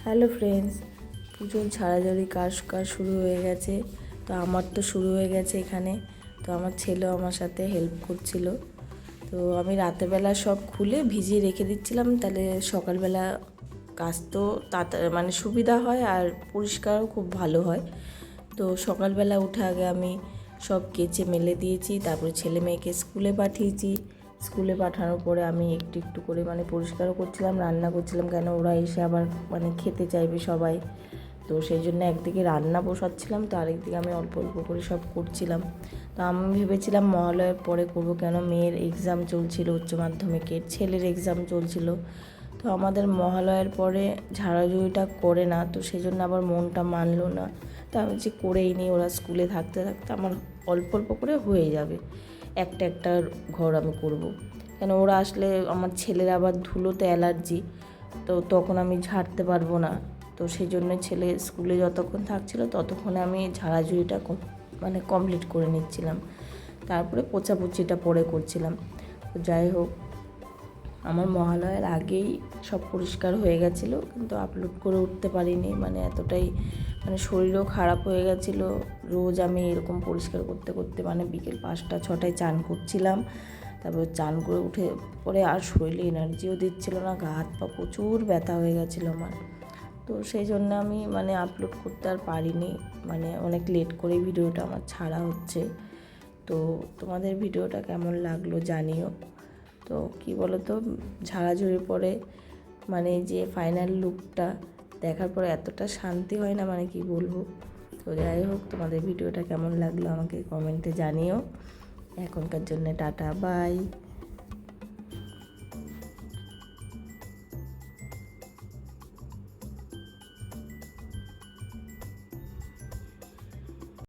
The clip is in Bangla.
হ্যালো ফ্রেন্ডস, পুজোর ঝাড়াঝাড়ি কাজ শুরু হয়ে গেছে। তো আমার তো শুরু হয়ে গেছে এখানে। তো আমার ছেলেও আমার সাথে হেল্প করছিল। তো আমি রাতেরবেলা সব খুলে ভিজিয়ে রেখে দিচ্ছিলাম, তাহলে সকালবেলা কাজ তো তাড়াতাড়ি মানে সুবিধা হয় আর পরিষ্কারও খুব ভালো হয়। তো সকালবেলা উঠে আগে আমি সব কেচে মেলে দিয়েছি, তারপরে ছেলে মেয়েকে স্কুলে পাঠিয়েছি। স্কুলে পাঠানোর পরে আমি একটু একটু করে মানে পরিষ্কারও করছিলাম, রান্না করছিলাম, কেন ওরা এসে আবার মানে খেতে চাইবে সবাই। তো সেই জন্য একদিকে রান্না বসাচ্ছিলাম, তো আরেকদিকে আমি অল্প অল্প করে সব করছিলাম। তো আমি ভেবেছিলাম মহালয়ার পরে করব, কেন মেয়ের এক্সাম চলছিল উচ্চ মাধ্যমিকের, ছেলের এক্সাম চলছিল। তো আমাদের মহালয়ার পরে ঝাড়াঝুড়িটা করে না, তো সেই জন্য আবার মনটা মানলো না। তো আমি যে করেই নিই, ওরা স্কুলে থাকতে থাকতে আমার অল্প অল্প করে হয়ে যাবে। একটা একটা ঘর আমি করব, কেন ওরা আসলে আমার ছেলের আবার ধুলোতে অ্যালার্জি, তো তখন আমি ঝাড়তে পারবো না। তো সেই জন্য ছেলে স্কুলে যতক্ষণ থাকছিল ততক্ষণে আমি ঝাড়াঝুড়িটা মানে কমপ্লিট করে নিচ্ছিলাম, তারপরে পোছাপুছিটা পরে করছিলাম। তো যাই হোক, আমার মহালয়ার আগেই সব পরিষ্কার হয়ে গেছিলো, কিন্তু আপলোড করে উঠতে পারিনি, মানে এতটাই মানে শরীরও খারাপ হয়ে গেছিলো। রোজ আমি এরকম পরিষ্কার করতে করতে মানে বিকেল 5টা 6টায় চান করছিলাম, তারপর চান করে উঠে পরে আর শরীরে এনার্জিও দিচ্ছিল না, গা হাত পা প্রচুর ব্যথা হয়ে গেছিলো আমার। তো সেই জন্য আমি মানে আপলোড করতে আর পারিনি, মানে অনেক লেট করে ভিডিওটা আমার ছাড়া হচ্ছে। তো তোমাদের ভিডিওটা কেমন লাগলো জানিও। তো কি বলো তো, ঝাড়াঝুড়ির পরে মানে যে ফাইনাল লুকটা দেখার পরে এতটা শান্তি হয় না, মানে কি বলবো। তো যাই হোক, তোমাদের ভিডিওটা কেমন লাগলো আমাকে কমেন্টে জানিও। এখনকার জন্য টাটা, বাই।